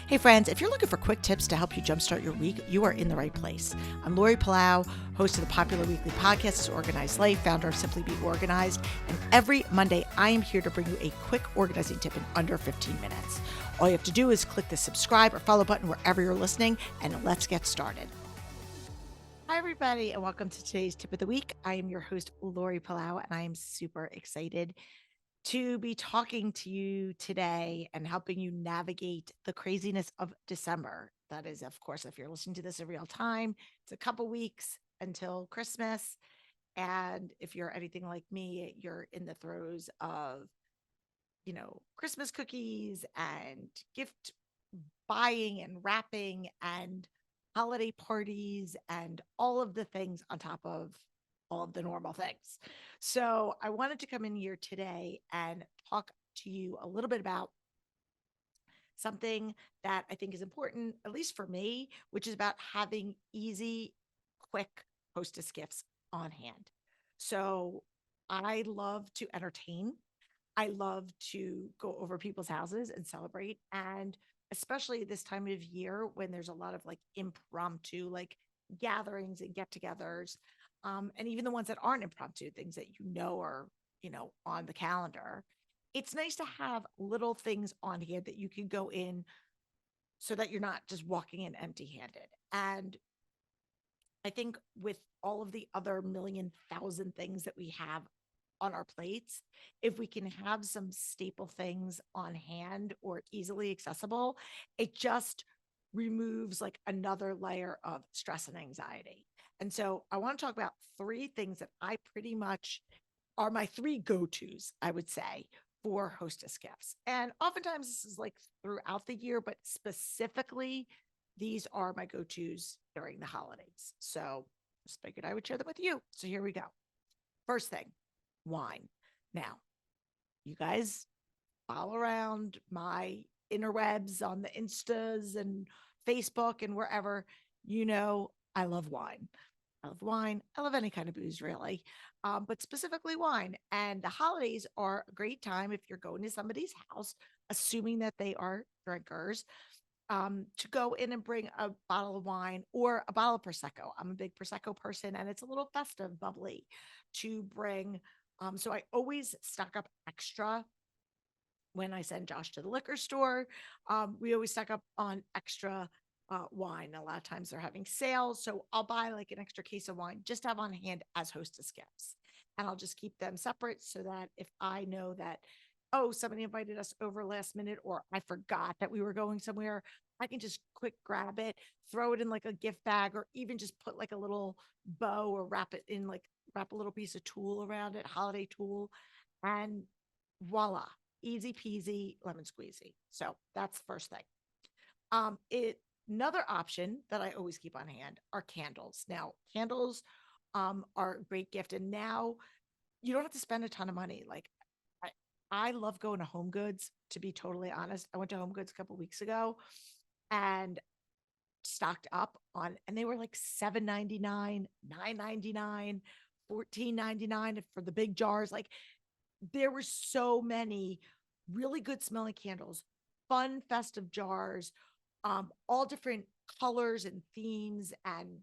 Hey friends, if you're looking for quick tips to help you jumpstart your week, you are in the right place. I'm Lori Palau, host of the popular weekly podcast, Organized Life, founder of Simply Be Organized, and every Monday I am here to bring you a quick organizing tip in under 15 minutes. All you have to do is click the subscribe or follow button wherever you're listening, and let's get started. Hi, everybody, and welcome to today's tip of the week. I am your host, Lori Palau, and I am super excited to be talking to you today and helping you navigate the craziness of December. That is, of course, if you're listening to this in real time, it's a couple weeks until Christmas. And if you're anything like me, you're in the throes of, Christmas cookies and gift buying and wrapping and holiday parties and all of the things on top of all of the normal things. So I wanted to come in here today and talk to you a little bit about something that I think is important, at least for me, which is about having easy, quick hostess gifts on hand. So I love to entertain. I love to go over people's houses and celebrate. And especially this time of year when there's a lot of like impromptu, like gatherings and get togethers. And even the ones that aren't impromptu, things that are, on the calendar. It's nice to have little things on hand that you can go in so that you're not just walking in empty handed. And I think with all of the other million thousand things that we have on our plates, if we can have some staple things on hand or easily accessible, it just removes like another layer of stress and anxiety. And so I want to talk about three things that I pretty much are my three go tos, I would say, for hostess gifts. And oftentimes this is like throughout the year, but specifically, these are my go tos during the holidays. So just figured I would share them with you. So here we go. First thing, wine. Now, you guys follow around my interwebs on the Instas and Facebook and wherever, I love wine. I love wine. I love any kind of booze, really, but specifically wine. And the holidays are a great time if you're going to somebody's house, assuming that they are drinkers, to go in and bring a bottle of wine or a bottle of prosecco. I'm a big prosecco person, and it's a little festive, bubbly to bring. So I always stock up extra when I send Josh to the liquor store. We always stock up on extra wine. A lot of times they're having sales. So I'll buy like an extra case of wine just to have on hand as hostess gifts. And I'll just keep them separate so that if I know that, oh, somebody invited us over last minute, or I forgot that we were going somewhere, I can just quick grab it, throw it in like a gift bag, or even just put like a little bow or wrap it in like wrap a little piece of tulle around it, holiday tulle, and voila, easy peasy, lemon squeezy. So that's the first thing. It Another option that I always keep on hand are candles. Now, candles are a great gift, and now you don't have to spend a ton of money. Like I, I love going to HomeGoods. To be totally honest, I went to HomeGoods a couple weeks ago and stocked up on, and they were like $7.99, $9.99, $14.99 for the big jars. Like there were so many really good smelling candles, fun festive jars, all different colors and themes, and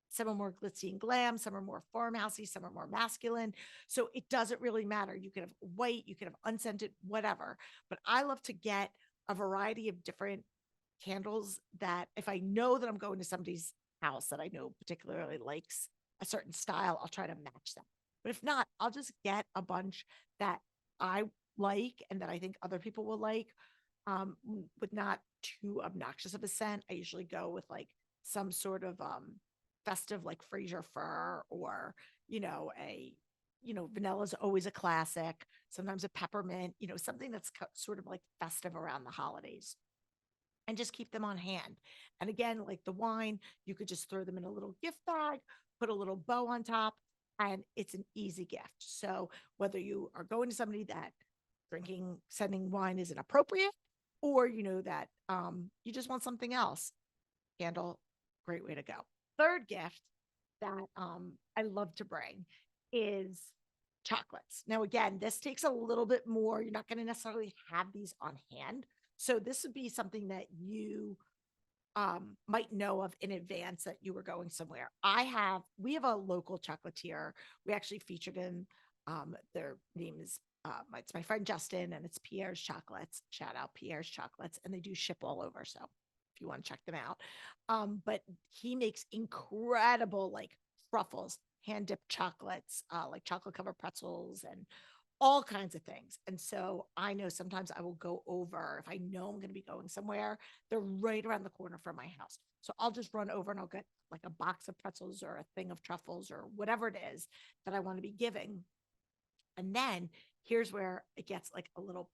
some are more glitzy and glam, some are more farmhousey, some are more masculine. So it doesn't really matter. You can have white, you can have unscented, whatever. But I love to get a variety of different candles that if I know that I'm going to somebody's house that I know particularly likes a certain style, I'll try to match them. But if not, I'll just get a bunch that I like and that I think other people will like, with not too obnoxious of a scent. I usually go with like some sort of festive, like Fraser fir, or vanilla is always a classic. Sometimes a peppermint, something that's sort of like festive around the holidays, and just keep them on hand. And again, like the wine, you could just throw them in a little gift bag, put a little bow on top, and it's an easy gift. So whether you are going to somebody that sending wine isn't appropriate, or you know that you just want something else, candle, great way to go. Third gift that I love to bring is chocolates. Now, again, this takes a little bit more. You're not going to necessarily have these on hand, So this would be something that you might know of in advance that you were going somewhere. We have a local chocolatier. We actually featured him. Their name is, it's my friend Justin, and it's Pierre's Chocolates. Shout out Pierre's Chocolates, and they do ship all over. So if you want to check them out, but he makes incredible like truffles, hand dipped chocolates, like chocolate covered pretzels, and all kinds of things. And so I know sometimes I will go over if I know I'm going to be going somewhere. They're right around the corner from my house. So I'll just run over and I'll get like a box of pretzels or a thing of truffles or whatever it is that I want to be giving. And then here's where it gets like a little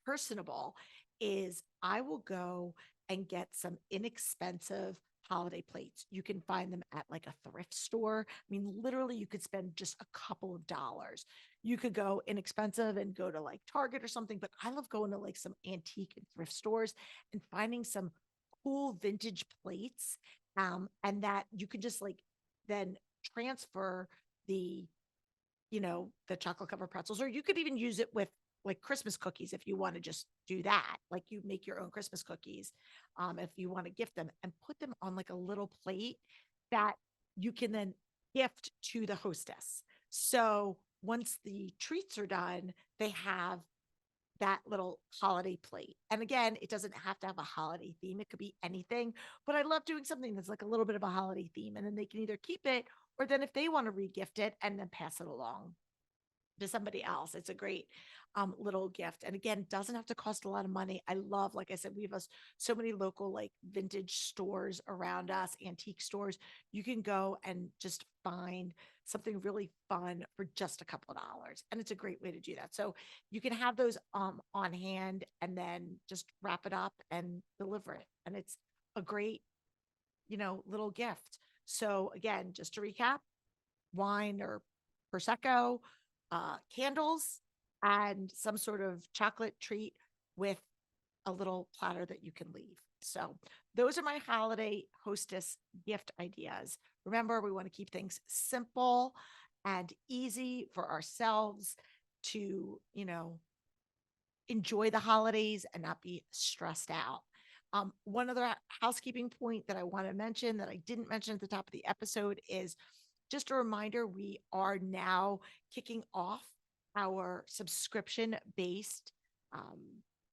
personable is I will go and get some inexpensive holiday plates. You can find them at like a thrift store. I mean, literally you could spend just a couple of dollars. You could go inexpensive and go to like Target or something, but I love going to like some antique and thrift stores and finding some cool vintage plates. And that you can just like then transfer the the chocolate covered pretzels, or you could even use it with like Christmas cookies if you want to just do that. Like you make your own Christmas cookies, if you want to gift them and put them on like a little plate that you can then gift to the hostess. So once the treats are done, they have that little holiday plate. And again, it doesn't have to have a holiday theme. It could be anything, but I love doing something that's like a little bit of a holiday theme. And then they can either keep it or then if they want to regift it and then pass it along to somebody else. It's a great little gift. And again, it doesn't have to cost a lot of money. I love, like I said, we have so many local like vintage stores around us, antique stores. You can go and just find something really fun for just a couple of dollars. And it's a great way to do that. So you can have those on hand and then just wrap it up and deliver it. And it's a great, little gift. So again, just to recap, wine or prosecco, candles, and some sort of chocolate treat with a little platter that you can leave. So those are my holiday hostess gift ideas. Remember, we want to keep things simple and easy for ourselves to, enjoy the holidays and not be stressed out. One other housekeeping point that I want to mention that I didn't mention at the top of the episode is just a reminder, we are now kicking off our subscription-based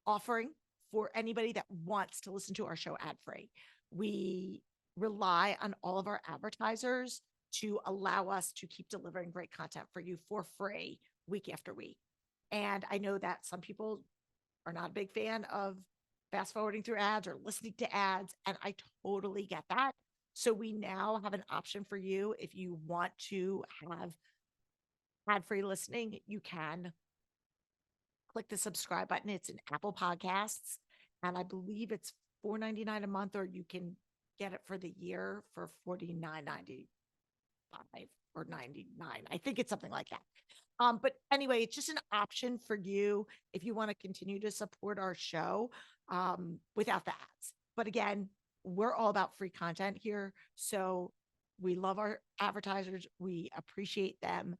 offering for anybody that wants to listen to our show ad-free. We rely on all of our advertisers to allow us to keep delivering great content for you for free week after week. And I know that some people are not a big fan of fast forwarding through ads or listening to ads, and I totally get that. So we now have an option for you. If you want to have ad-free listening, you can click the subscribe button. It's in Apple Podcasts, and I believe it's $4.99 a month, or you can get it for the year for $49.95 or $99. I think it's something like that. But anyway, it's just an option for you if you want to continue to support our show without the ads. But again, we're all about free content here. So we love our advertisers. We appreciate them.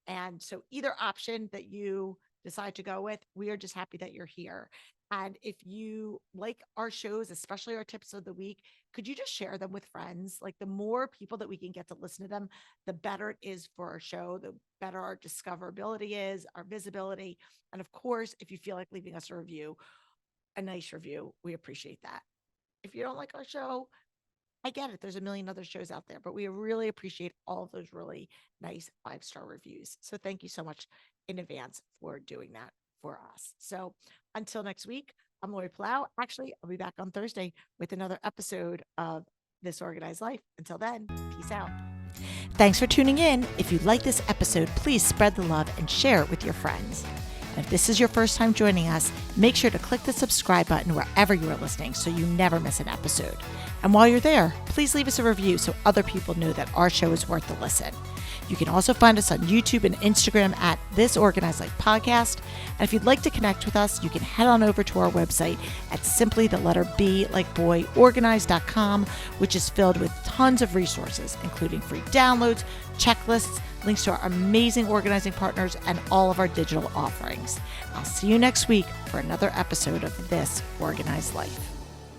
And so either option that you decide to go with, we are just happy that you're here. And if you like our shows, especially our tips of the week, could you just share them with friends? Like the more people that we can get to listen to them, the better it is for our show, the better our discoverability is, our visibility. And of course, if you feel like leaving us a nice review, we appreciate that. If you don't like our show, I get it. There's a million other shows out there, but we really appreciate all of those really nice 5-star reviews. So thank you so much in advance for doing that for us. So until next week, I'm Lori Plow. Actually, I'll be back on Thursday with another episode of This Organized Life. Until then, peace out. Thanks for tuning in. If you like this episode, please spread the love and share it with your friends. If this is your first time joining us, make sure to click the subscribe button wherever you are listening so you never miss an episode. And while you're there, please leave us a review so other people know that our show is worth the listen. You can also find us on YouTube and Instagram at This Organized Life Podcast. And if you'd like to connect with us, you can head on over to our website at simply the letter B like boy organized.com, which is filled with tons of resources, including free downloads, checklists, links to our amazing organizing partners, and all of our digital offerings. I'll see you next week for another episode of This Organized Life.